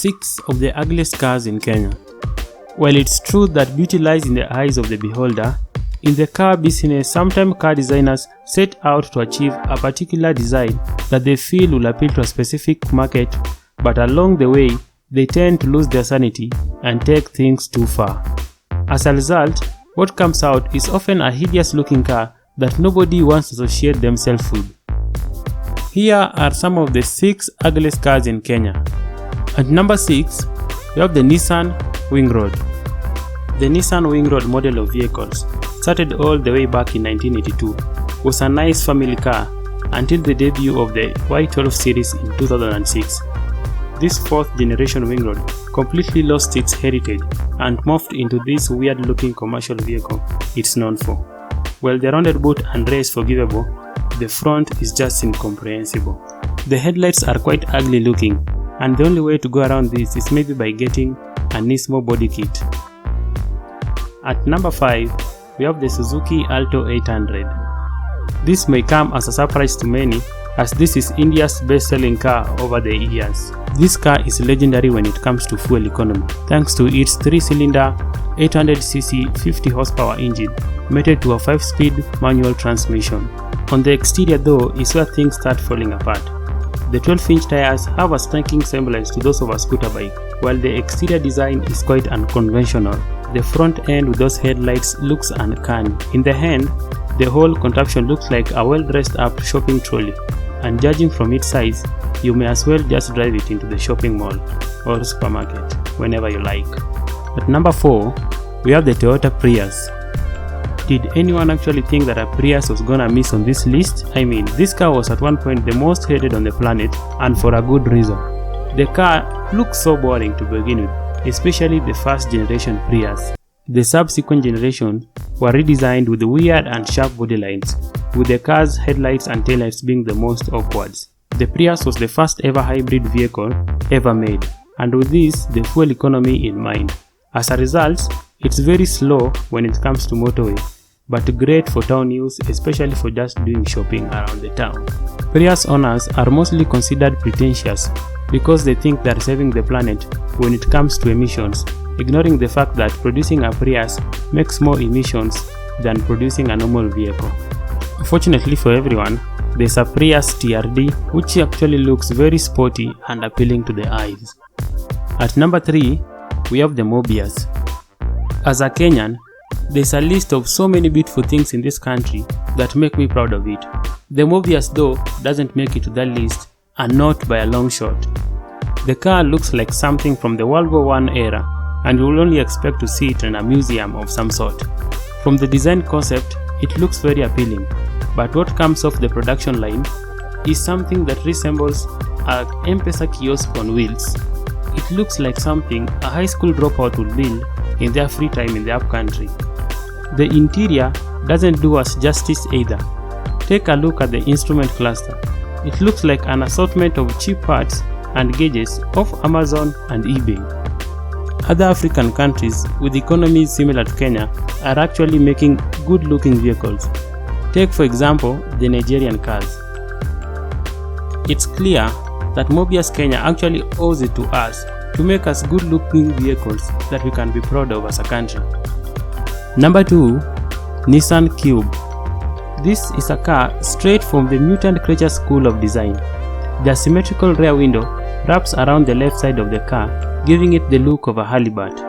6 of the ugliest cars in Kenya. While it's true that beauty lies in the eyes of the beholder, in the car business, sometimes car designers set out to achieve a particular design that they feel will appeal to a specific market, but along the way, they tend to lose their sanity and take things too far. As a result, what comes out is often a hideous looking car that nobody wants to associate themselves with. Here are some of the 6 ugliest cars in Kenya. At number 6, we have the Nissan Wingroad. The Nissan Wingroad model of vehicles, started all the way back in 1982, was a nice family car until the debut of the Y12 series in 2006. This 4th generation Wingroad completely lost its heritage and morphed into this weird looking commercial vehicle it's known for. While the rounded boot and rear is forgivable, the front is just incomprehensible. The headlights are quite ugly looking, and the only way to go around this is maybe by getting a Nismo body kit. At number 5, we have the Suzuki Alto 800. This may come as a surprise to many, as this is India's best-selling car over the years. This car is legendary when it comes to fuel economy, thanks to its 3-cylinder 800cc 50 horsepower engine mated to a 5-speed manual transmission. On the exterior though is where things start falling apart. The 12-inch tires have a striking semblance to those of a scooter bike, while the exterior design is quite unconventional. The front end with those headlights looks uncanny. In the hand, the whole contraption looks like a well-dressed up shopping trolley, and judging from its size, you may as well just drive it into the shopping mall or supermarket whenever you like. At number 4, we have the Toyota Prius. Did anyone actually think that a Prius was gonna miss on this list? I mean, this car was at one point the most hated on the planet, and for a good reason. The car looks so boring to begin with, especially the first generation Prius. The subsequent generations were redesigned with weird and sharp body lines, with the car's headlights and taillights being the most awkward. The Prius was the first ever hybrid vehicle ever made, and with this, the fuel economy in mind. As a result, it's very slow when it comes to motorway, but great for town use, especially for just doing shopping around the town. Prius owners are mostly considered pretentious because they think they're saving the planet when it comes to emissions, ignoring the fact that producing a Prius makes more emissions than producing a normal vehicle. Fortunately for everyone, there's a Prius TRD which actually looks very sporty and appealing to the eyes. At number 3, we have the Mobius. As a Kenyan, there's a list of so many beautiful things in this country that make me proud of it. The Mobius though doesn't make it to that list, and not by a long shot. The car looks like something from the World War I era, and you will only expect to see it in a museum of some sort. From the design concept, it looks very appealing, but what comes off the production line is something that resembles an M-Pesa kiosk on wheels. It looks like something a high school dropout would build in their free time in the upcountry. The interior doesn't do us justice either. Take a look at the instrument cluster. It looks like an assortment of cheap parts and gauges off Amazon and eBay. Other African countries with economies similar to Kenya are actually making good-looking vehicles. Take for example the Nigerian cars. It's clear that Mobius Kenya actually owes it to us to make us good-looking vehicles that we can be proud of as a country. Number 2, Nissan Cube. This is a car straight from the mutant creature school of design. The symmetrical rear window wraps around the left side of the car, giving it the look of a halibut.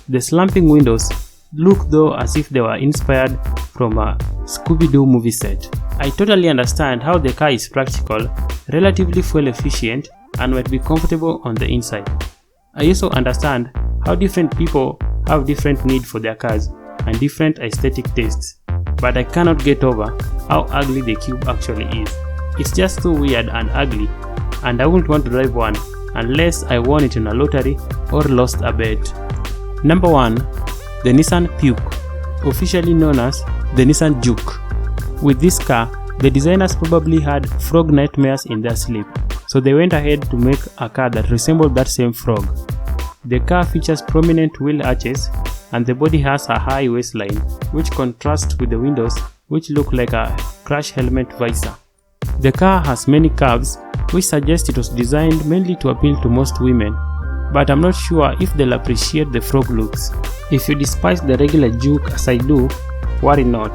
The slumping windows look though as if they were inspired from a Scooby-Doo movie set. I totally understand how the car is practical, relatively fuel efficient, and might be comfortable on the inside. I also understand how different people have different needs for their cars and different aesthetic tastes, but I cannot get over how ugly the Cube actually is. It's just too weird and ugly, and I wouldn't want to drive one unless I won it in a lottery or lost a bet. Number 1, the Nissan Juke, officially known as the Nissan Juke. With this car, the designers probably had frog nightmares in their sleep, so they went ahead to make a car that resembled that same frog. The car features prominent wheel arches, and the body has a high waistline, which contrasts with the windows, which look like a crash helmet visor. The car has many curves, which suggest it was designed mainly to appeal to most women, but I'm not sure if they'll appreciate the frog looks. If you despise the regular Juke as I do, worry not,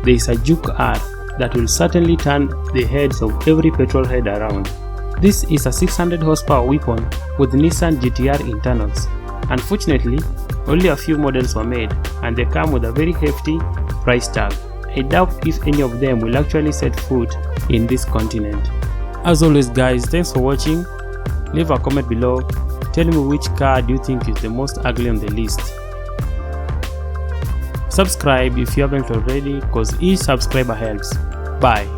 there is a Juke R that will certainly turn the heads of every petrol head around. This is a 600 horsepower weapon with Nissan GTR internals. Unfortunately, only a few models were made and they come with a very hefty price tag. I doubt if any of them will actually set foot in this continent. As always guys, thanks for watching. Leave a comment below, tell me which car do you think is the most ugly on the list. Subscribe if you haven't already, cause each subscriber helps. Bye.